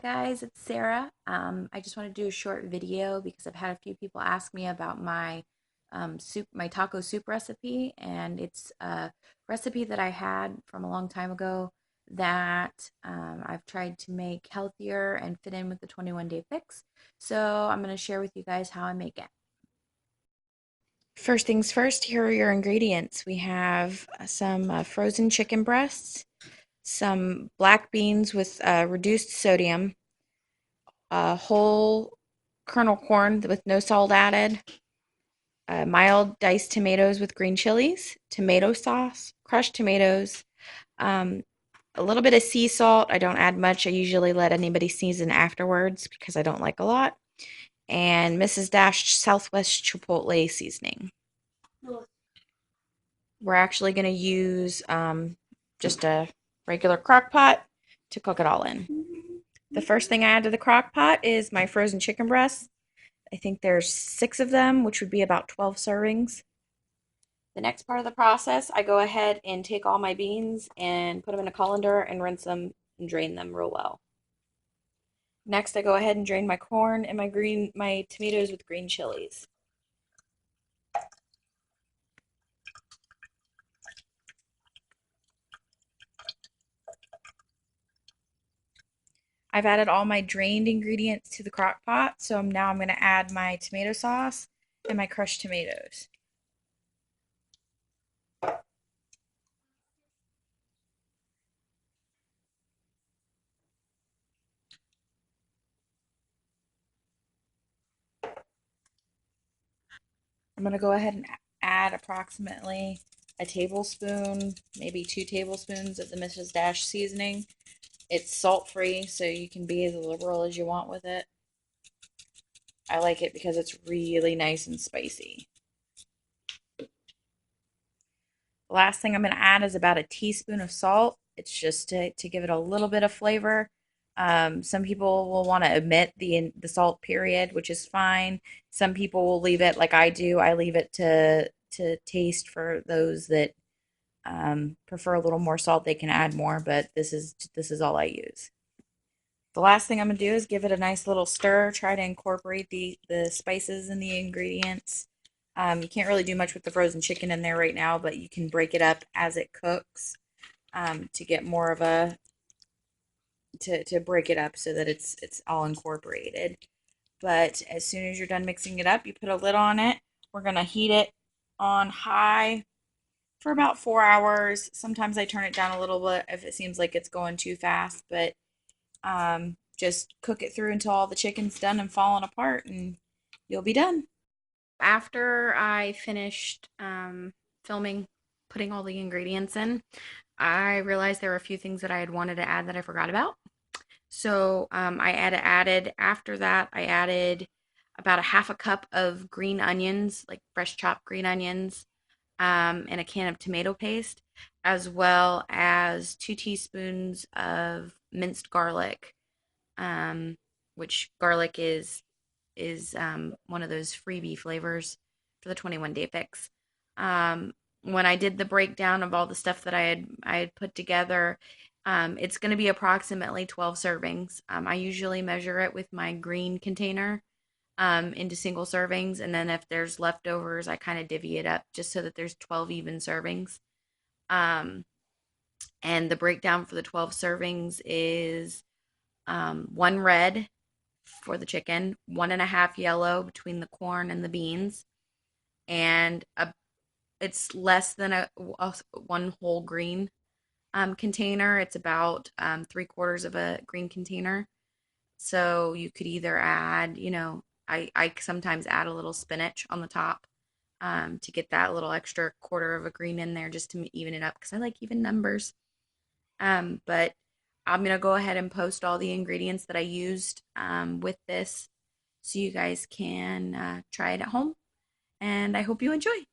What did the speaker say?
guys, it's Sarah. I just want to do a short video because I've had a few people ask me about my my taco soup recipe, and it's a recipe that I had from a long time ago that I've tried to make healthier and fit in with the 21-day fix. So I'm going to share with you guys how I make it. First things first, here are your ingredients. We have some frozen chicken breasts, some black beans with reduced sodium, whole kernel corn with no salt added, mild diced tomatoes with green chilies, tomato sauce, crushed tomatoes, um, a little bit of sea salt. I don't add much. I usually let anybody season afterwards because I don't like a lot. And Mrs. Dash Southwest Chipotle seasoning. We're actually going to use just a regular crock pot to cook it all in. The first thing I add to the crock pot is my frozen chicken breasts. I think there's 6 of them, which would be about 12 servings. The next part of the process, I go ahead and take all my beans and put them in a colander and rinse them and drain them real well. Next, I go ahead and drain my corn and my tomatoes with green chilies. I've added all my drained ingredients to the crock pot, so now I'm going to add my tomato sauce and my crushed tomatoes. I'm going to go ahead and add approximately a tablespoon, maybe 2 tablespoons of the Mrs. Dash seasoning. It's salt-free, so you can be as liberal as you want with it. I like it because it's really nice and spicy. The last thing I'm going to add is about a teaspoon of salt. It's just to give it a little bit of flavor. Some people will want to omit the salt period, which is fine. Some people will leave it like I do. I leave it to taste for those that prefer a little more salt. They can add more, but this is all I use. The last thing I'm going to do is give it a nice little stir, try to incorporate the spices and the ingredients. You can't really do much with the frozen chicken in there right now, but you can break it up as it cooks to get more of a to break it up so that it's all incorporated. But as soon as you're done mixing it up, you put a lid on it. We're going to heat it on high for about 4 hours. Sometimes I turn it down a little bit if it seems like it's going too fast, but just cook it through until all the chicken's done and falling apart, and you'll be done. After I finished filming, putting all the ingredients in, I realized there were a few things that I had wanted to add that I forgot about. So after that, I added about a half a cup of green onions, like fresh chopped green onions, and a can of tomato paste, as well as 2 teaspoons of minced garlic, which garlic is one of those freebie flavors for the 21-day fix. When I did the breakdown of all the stuff that I had put together, it's going to be approximately 12 servings. I usually measure it with my green container into single servings, and then if there's leftovers, I kind of divvy it up just so that there's 12 even servings. And the breakdown for the 12 servings is 1 red for the chicken, 1.5 yellow between the corn and the beans, and it's less than a 1 whole green container. It's about 3/4 of a green container. So you could either add, I sometimes add a little spinach on the top to get that little extra 1/4 of a green in there just to even it up because I like even numbers. But I'm going to go ahead and post all the ingredients that I used with this so you guys can try it at home. And I hope you enjoy.